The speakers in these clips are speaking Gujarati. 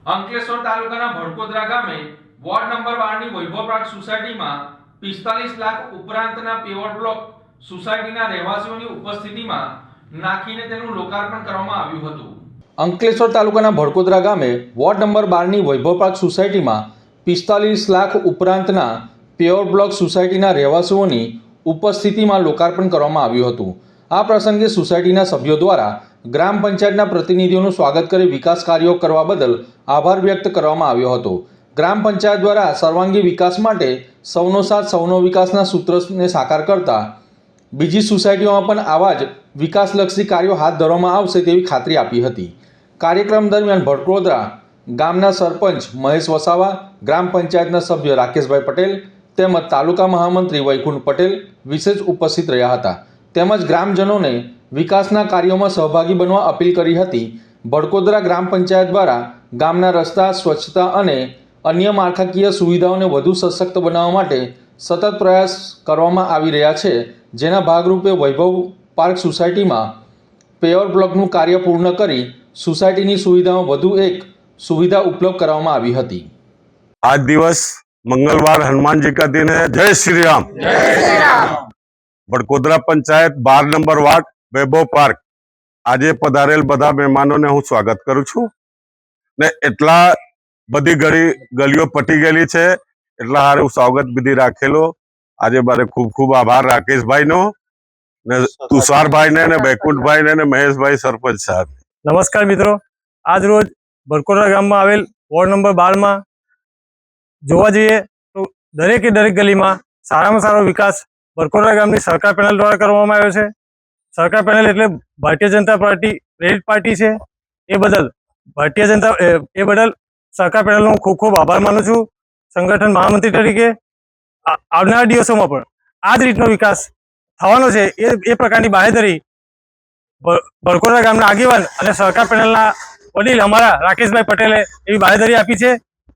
અંકલેશ્વર તાલુકાના ભડકોદરા ગામે વોર્ડ નંબર 12 ની વૈભવ પાર્ક સોસાયટીમાં 45 લાખ ઉપરાંતના પેવર બ્લોક સોસાયટીના રહેવાસીઓની ઉપસ્થિતિમાં નાખીને તેનું લોકાર્પણ કરવામાં આવ્યું હતું। અંકલેશ્વર તાલુકાના ભડકોદરા ગામે વોર્ડ નંબર 12 ની વૈભવ પાર્ક સોસાયટીમાં 45 લાખ ઉપરાંતના પેવર બ્લોક સોસાયટીના રહેવાસીઓની ઉપસ્થિતિમાં લોકાર્પણ કરવામાં આવ્યું હતું। આ પ્રસંગે સોસાયટીના સભ્યો દ્વારા ગ્રામ પંચાયતના પ્રતિનિધિઓનું સ્વાગત કરી વિકાસ કાર્યો કરવા બદલ આભાર વ્યક્ત કરવામાં આવ્યો હતો। ગ્રામ પંચાયત દ્વારા સર્વાંગી વિકાસ માટે સૌનો સાથ સૌનો વિકાસના સૂત્રને સાકાર કરતા બીજી સોસાયટીઓમાં પણ આવા જ વિકાસલક્ષી કાર્યો હાથ ધરવામાં આવશે તેવી ખાતરી આપી હતી। કાર્યક્રમ દરમિયાન ભડકોદરા ગામના સરપંચ મહેશ વસાવા, ગ્રામ પંચાયતના સભ્ય રાકેશભાઈ પટેલ તેમજ તાલુકા મહામંત્રી વૈકુંઠ પટેલ વિશેષ ઉપસ્થિત રહ્યા હતા। તેમજ ગ્રામજનોને વિકાસના કાર્યોમાં સહભાગી બનવા અપીલ કરી હતી। ભડકોદરા ગ્રામ પંચાયત દ્વારા ગામના રસ્તા, સ્વચ્છતા અને અન્ય માળખાકીય સુવિધાઓને વધુ સશક્ત બનાવવા માટે સતત પ્રયાસ કરવામાં આવી રહ્યા છે, જેના ભાગરૂપે વૈભવ પાર્ક સોસાયટીમાં પેવર બ્લોકનું કાર્ય પૂર્ણ કરી સોસાયટીની સુવિધામાં વધુ એક સુવિધા ઉપલબ્ધ કરવામાં આવી હતી। आज दिवस मंगलवार हनुमान जी का दिन है। जय श्री राम। भड़कोदरा पंचायत 12 नंबर वार्ड वैभव पार्क આજે પધારેલ બધા મહેમાનોને હું સ્વાગત કરું છું ને એટલા બધી ગલીઓ પટી ગયેલી છે એટલા હારું સ્વાગત વિધિ રાખેલો। આજે મારે ખૂબ ખૂબ આભાર રાકેશભાઈનો ને તુષારભાઈને ને વૈકુંઠભાઈને ને મહેશભાઈ સરપંચ સાહેબ। નમસ્કાર મિત્રો, આજ રોજ ભડકોદરા ગામમાં આવેલ વોર્ડ નંબર 12 માં જોવા જઈએ તો દરેકે દરેક ગલીમાં સારામાં સારો વિકાસ ભડકોદરા ગામની સરકાર પેનલ દ્વારા કરવામાં આવ્યો છે। સરકાર પેનલ એટલે ભારતીય જનતા પાર્ટી પ્રેરિત પાર્ટી છે। એ બદલ સરકાર પેનલનો ખૂબ ખૂબ આભાર માનું છું। સંગઠન મહામંત્રી તરીકે આવનારા દિવસોમાં પણ આ જ રીતનો વિકાસ થવાનો છે એ પ્રકારની બાહેધરી ભડકોદરા ગામના આગેવાન અને સરકાર પેનલના વડીલ અમારા રાકેશભાઈ પટેલે એવી બાહેધરી આપી છે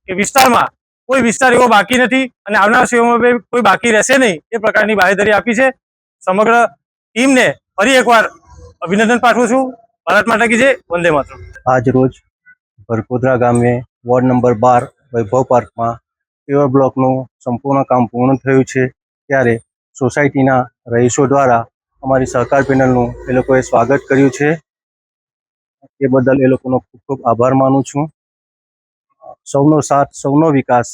કે વિસ્તારમાં કોઈ વિસ્તાર એવો બાકી નથી અને આવનારા સમયમાં કોઈ બાકી રહેશે નહીં, એ પ્રકારની બાહેધરી આપી છે। સમગ્ર ટીમને ફરી એકવાર અભિનંદન પાઠવું છું। ભારત માતા કી જય, વંદે માતરમ। આજ રોજ ભડકોદરા ગામે વોર્ડ નંબર 12 વૈભવ પાર્કમાં પેવર બ્લોકનું સંપૂર્ણ કામ પૂર્ણ થયું છે, ત્યારે સોસાયટીના રહીશો દ્વારા અમારી સરકાર પેનલનું એ લોકોએ સ્વાગત કર્યું છે। એ બદલ એ લોકોનો ખૂબ ખૂબ આભાર માનું છું। સૌનો સાથ સૌનો વિકાસ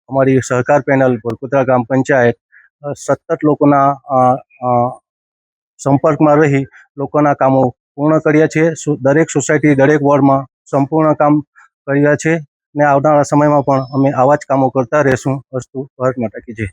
અમારી સહકાર પેનલ ભડકોદરા ગ્રામ પંચાયત સતત લોકોના સંપર્કમાં રહી લોકોના કામો પૂર્ણ કર્યા છે। દરેક સોસાયટી દરેક વોર્ડમાં સંપૂર્ણ કામ કર્યા છે ને આવનારા સમયમાં પણ અમે આવા જ કામો કરતા રહેશું। અસ્તુ, ભારત માતા કી જય।